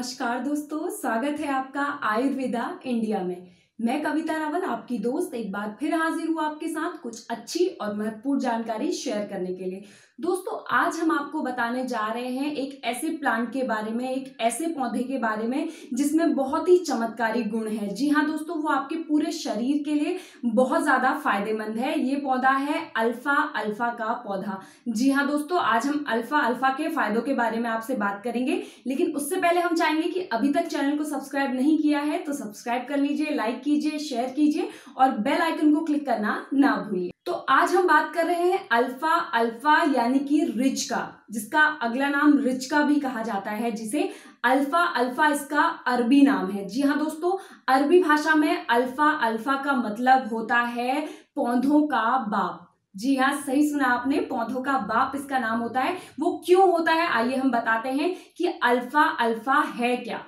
नमस्कार दोस्तों, स्वागत है आपका आयुर्वेदा इंडिया में। मैं कविता रावल, आपकी दोस्त, एक बार फिर हाजिर हूँ आपके साथ कुछ अच्छी और महत्वपूर्ण जानकारी शेयर करने के लिए। दोस्तों, आज हम आपको बताने जा रहे हैं एक ऐसे प्लांट के बारे में, एक ऐसे पौधे के बारे में जिसमें बहुत ही चमत्कारी गुण है। जी हाँ दोस्तों, वो आपके पूरे शरीर के लिए बहुत ज्यादा फायदेमंद है। ये पौधा है अल्फा अल्फा का पौधा। जी हाँ दोस्तों, आज हम अल्फा अल्फा के फायदों के बारे में आपसे बात करेंगे, लेकिन उससे पहले हम चाहेंगे कि अभी तक चैनल को सब्सक्राइब नहीं किया है तो सब्सक्राइब कर लीजिए, लाइक कीजिए, शेयर कीजिए और बेल आइकन को क्लिक करना ना भूलिए। तो आज हम बात कर रहे हैं अल्फा अल्फा यानी कि रिच का, जिसका अगला नाम रिच का भी कहा जाता है, जिसे अल्फा अल्फा इसका अरबी नाम है। जी हाँ दोस्तों, अरबी भाषा में अल्फा अल्फा का मतलब होता है पौधों का बाप। जी हाँ, सही सुना आपने, पौधों का बाप इसका नाम होता है। वो क्यों होता है, आइए हम बताते हैं कि अल्फा अल्फा है क्या।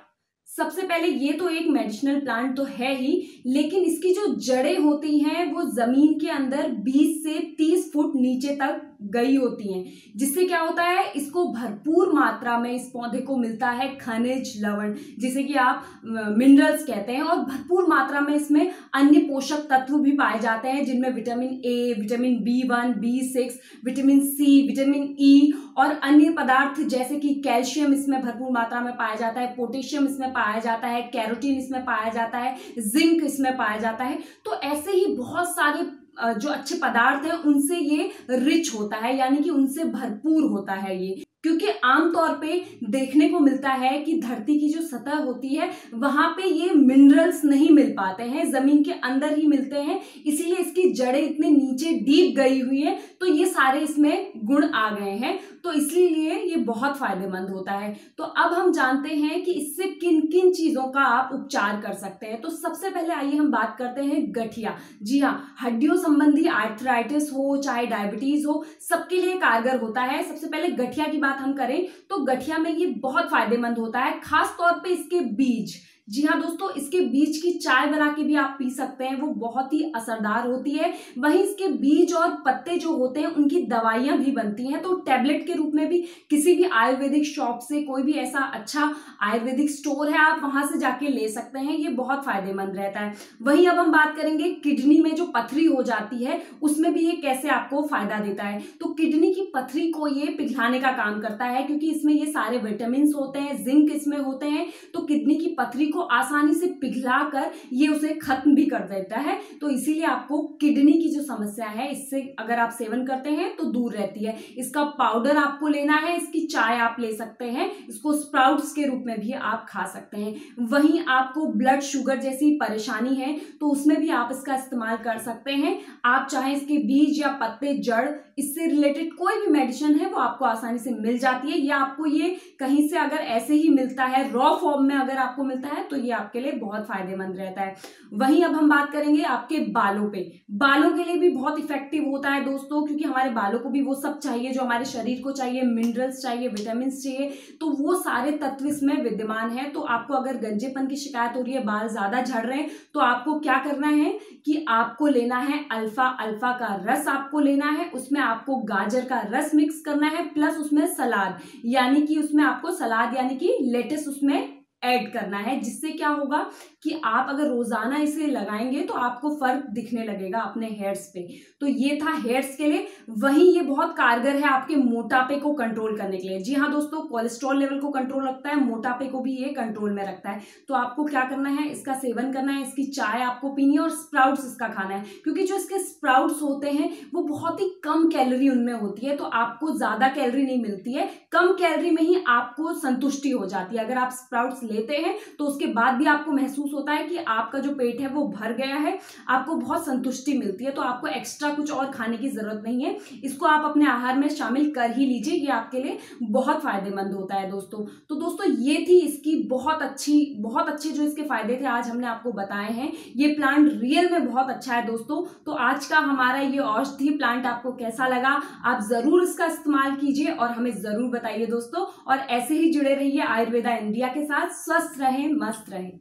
सबसे पहले ये तो एक मेडिसिनल प्लांट तो है ही, लेकिन इसकी जो जड़ें होती हैं वो जमीन के अंदर 20 से 30 फुट नीचे तक गई होती हैं, जिससे क्या होता है, इसको भरपूर मात्रा में, इस पौधे को मिलता है खनिज लवण, जिसे कि आप मिनरल्स कहते हैं, और भरपूर मात्रा में इसमें अन्य पोषक तत्व भी पाए जाते हैं, जिनमें vitamin A, vitamin B1, B6, vitamin C, vitamin E और अन्य पदार्थ जैसे कि कैल्शियम इसमें भरपूर मात्रा में पाया जाता है, पोटेशियम इसमें पाया जाता है, कैरोटीन इसमें पाया जाता है, जिंक इसमें पाया जाता है। तो ऐसे ही बहुत सारे जो अच्छे पदार्थ हैं उनसे ये रिच होता है, यानी कि उनसे भरपूर होता है ये। क्योंकि आमतौर पे देखने को मिलता है कि धरती की जो सतह होती है वहां पे ये मिनरल्स नहीं मिल पाते हैं, जमीन के अंदर ही मिलते हैं, इसीलिए इसकी जड़ें इतने नीचे डीप गई हुई है, तो ये सारे इसमें गुण आ गए हैं, तो इसलिए ये बहुत फायदेमंद होता है। तो अब हम जानते हैं कि इससे किन किन चीजों का आप उपचार कर सकते हैं। तो सबसे पहले आइए हम बात करते हैं गठिया। जी हाँ, हड्डियों संबंधी आर्थराइटिस हो चाहे डायबिटीज हो, सबके लिए कारगर होता है। सबसे पहले गठिया की बात हम करें तो गठिया में ये बहुत फायदेमंद होता है, खास तौर पे इसके बीज। जी हाँ दोस्तों, इसके बीज की चाय बना के भी आप पी सकते हैं, वो बहुत ही असरदार होती है। वहीं इसके बीज और पत्ते जो होते हैं उनकी दवाइयां भी बनती हैं, तो टैबलेट के रूप में भी किसी भी आयुर्वेदिक शॉप से, कोई भी ऐसा अच्छा आयुर्वेदिक स्टोर है आप वहां से जाके ले सकते हैं, ये बहुत फायदेमंद रहता है। वहीं अब हम बात करेंगे किडनी में जो पथरी हो जाती है उसमें भी ये कैसे आपको फायदा देता है। तो किडनी की पथरी को ये पिघलाने का काम करता है, क्योंकि इसमें ये सारे विटामिन होते हैं, जिंक इसमें होते हैं, तो किडनी की पथरी को आसानी से पिघला कर ये उसे खत्म भी कर देता है। तो इसीलिए आपको किडनी की जो समस्या है इससे अगर आप सेवन करते हैं तो दूर रहती है। इसका पाउडर आपको लेना है, इसकी चाय आप ले सकते हैं, इसको स्प्राउट्स के रूप में भी आप खा सकते हैं। वहीं आपको ब्लड शुगर जैसी परेशानी है तो उसमें भी आप इसका इस्तेमाल कर सकते हैं। आप चाहे इसके बीज या पत्ते, जड़, इससे रिलेटेड कोई भी मेडिसिन है वो आपको आसानी से मिल जाती है, या आपको ये कहीं से अगर ऐसे ही मिलता है, रॉ फॉर्म में अगर आपको मिलता है तो ये आपके लिए बहुत फायदेमंद रहता है। वहीं अब हम बात करेंगे आपके बालों पे। बालों के लिए भी बहुत इफेक्टिव होता है दोस्तों, क्योंकि हमारे बालों को भी वो सब चाहिए जो हमारे शरीर को चाहिए, मिनरल्स चाहिए, विटामिन चाहिए, तो वो सारे तत्व इसमें विद्यमान है। तो आपको अगर गंजेपन की शिकायत हो रही है, बाल ज्यादा झड़ रहे हैं, तो आपको क्या करना है कि आपको लेना है अल्फा अल्फा का रस, आपको लेना है, उसमें आपको गाजर का रस मिक्स करना है, प्लस उसमें सलाद, यानी कि उसमें आपको सलाद यानी कि लेट्स उसमें ऐड करना है, जिससे क्या होगा कि आप अगर रोजाना इसे लगाएंगे तो आपको फर्क दिखने लगेगा अपने हेयर्स पे। तो ये था हेयर्स के लिए। वहीं ये बहुत कारगर है आपके मोटापे को कंट्रोल करने के लिए। जी हाँ दोस्तों, कोलेस्ट्रॉल लेवल को कंट्रोल रखता है, मोटापे को भी ये कंट्रोल में रखता है। तो आपको क्या करना है, इसका सेवन करना है, इसकी चाय आपको पीनी है और स्प्राउट्स इसका खाना है, क्योंकि जो इसके स्प्राउट्स होते हैं वो बहुत ही कम कैलोरी उनमें होती है, तो आपको ज्यादा कैलोरी नहीं मिलती है, कम कैलोरी में ही आपको संतुष्टि हो जाती है। अगर आप स्प्राउट्स लेते हैं तो उसके बाद भी आपको महसूस होता है कि आपका जो पेट है वो भर गया है, आपको बहुत संतुष्टि मिलती है, तो आपको एक्स्ट्रा कुछ और खाने की जरूरत नहीं है। इसको आप अपने आहार में शामिल कर ही लीजिए, ये आपके लिए बहुत फायदेमंद होता है दोस्तों। तो दोस्तों, ये थी इसकी बहुत अच्छे जो इसके फायदे थे आज हमने आपको बताए हैं। ये प्लांट रियल में बहुत अच्छा है दोस्तों। तो आज का हमारा ये औषधि प्लांट आपको कैसा लगा, आप जरूर इसका इस्तेमाल कीजिए और हमें जरूर बताइए दोस्तों। और ऐसे ही जुड़े रहिए आयुर्वेदा इंडिया के साथ। स्वस्थ रहें, मस्त रहें।